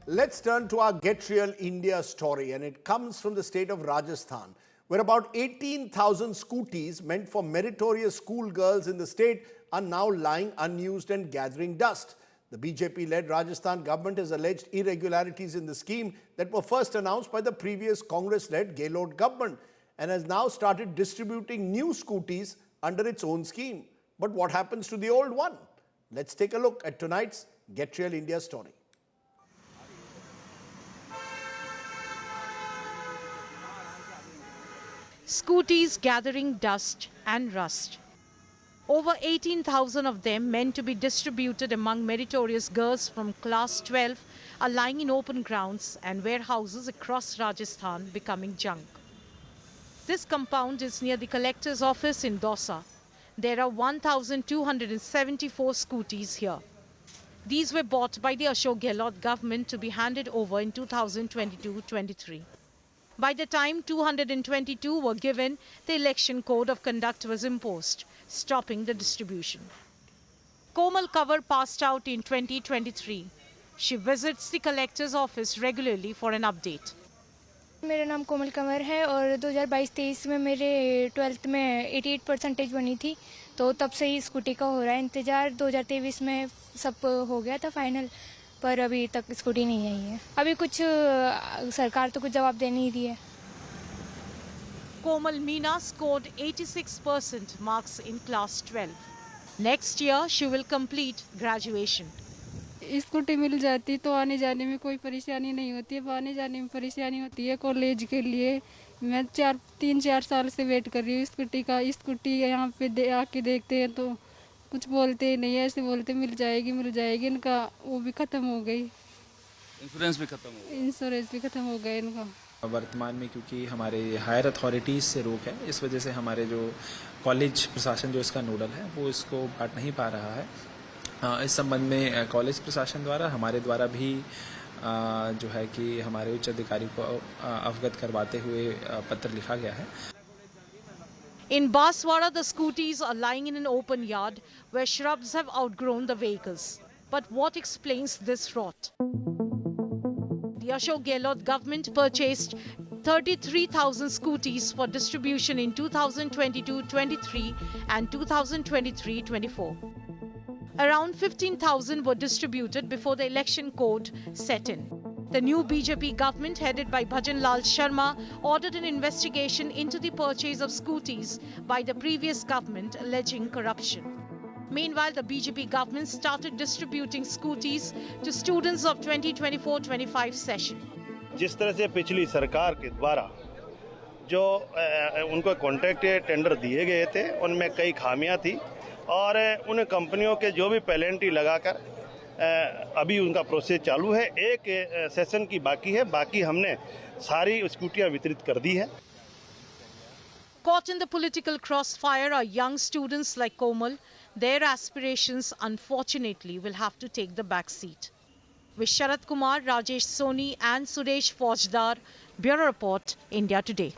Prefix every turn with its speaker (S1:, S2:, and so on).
S1: Let's turn to our Get Real India story, and it comes from the state of Rajasthan, where about 18,000 scooties meant for meritorious schoolgirls in the state are now lying unused and gathering dust. The BJP-led Rajasthan government has alleged irregularities in the scheme that were first announced by the previous Congress-led Gehlot government and has now started distributing new scooties under its own scheme. But what happens to the old one? Let's take a look at tonight's Get Real India story.
S2: Scooties gathering dust and rust. Over 18,000 of them meant to be distributed among meritorious girls from class 12 are lying in open grounds and warehouses across Rajasthan becoming junk. This compound is near the collector's office in Dausa. There are 1,274 scooties here. These were bought by the Ashok Gehlot government to be handed over in 2022-23. By the time 222 were given, the election code of conduct was imposed, stopping the distribution. Komal Kanwar passed out in 2023. She visits the collector's office regularly for an update.
S3: मेरा नाम कोमल कंवर है और 2022-23 में मेरे 12th में 88% बनी थी, तो तब से ही स्कूटी का हो रहा है इंतजार। 2023 में सब हो गया था फाइनल, पर अभी तक स्कूटी नहीं आई है। अभी कुछ सरकार तो कुछ जवाब दे नहीं रही है।
S2: Komal Meena scored 86% marks in class 12. Next year, she will complete graduation.
S4: Scooty मिल जाती तो आने जाने में कोई परेशानी नहीं होती है। आने जाने में परेशानी होती है कॉलेज के लिए। मैं 3-4 साल से वेट कर रही हूँ स्कूटी का। स्कूटी यहाँ पे आके देखते हैं तो कुछ बोलते नहीं है, ऐसे बोलते मिल जाएगी। इनका वो भी खत्म हो गई, इंश्योरेंस भी खत्म हो गया इनका।
S5: वर्तमान में क्योंकि हमारे हायर अथॉरिटीज़ से रोक है, इस वजह से हमारे जो कॉलेज प्रशासन जो इसका नोडल है वो इसको बांट नहीं पा रहा है। इस संबंध में कॉलेज प्रशासन द्वारा हमारे द्वारा भी जो है कि हमारे उच्च अधिकारी को अवगत करवाते हुए पत्र लिखा गया है।
S2: In Baswara, the scooties are lying in an open yard where shrubs have outgrown the vehicles. But what explains this rot? The Ashok Gehlot government purchased 33,000 scooties for distribution in 2022-23 and 2023-24. Around 15,000 were distributed before the election code set in. The new BJP government, headed by Bhajan Lal Sharma, ordered an investigation into the purchase of scooties by the previous government, alleging corruption. Meanwhile, the BJP government started distributing scooties to students of 2024-25 session.
S6: जिस तरह से पिछली सरकार के द्वारा जो उनको contract tender दिए गए थे, उनमें कई खामियां थी और उन कंपनियों के जो भी पेनल्टी लगाकर अभी उनका प्रोसेस चालू है। एक सेशन की बाकी है, बाकी हमने सारी स्कूटियां वितरित कर दी है।
S2: Caught in the political crossfire are young students like Komal. Their aspirations, unfortunately, will have to take the back seat. With Sharat Kumar, Rajesh Soni and Suresh Faujdar, Bureau Report, India Today.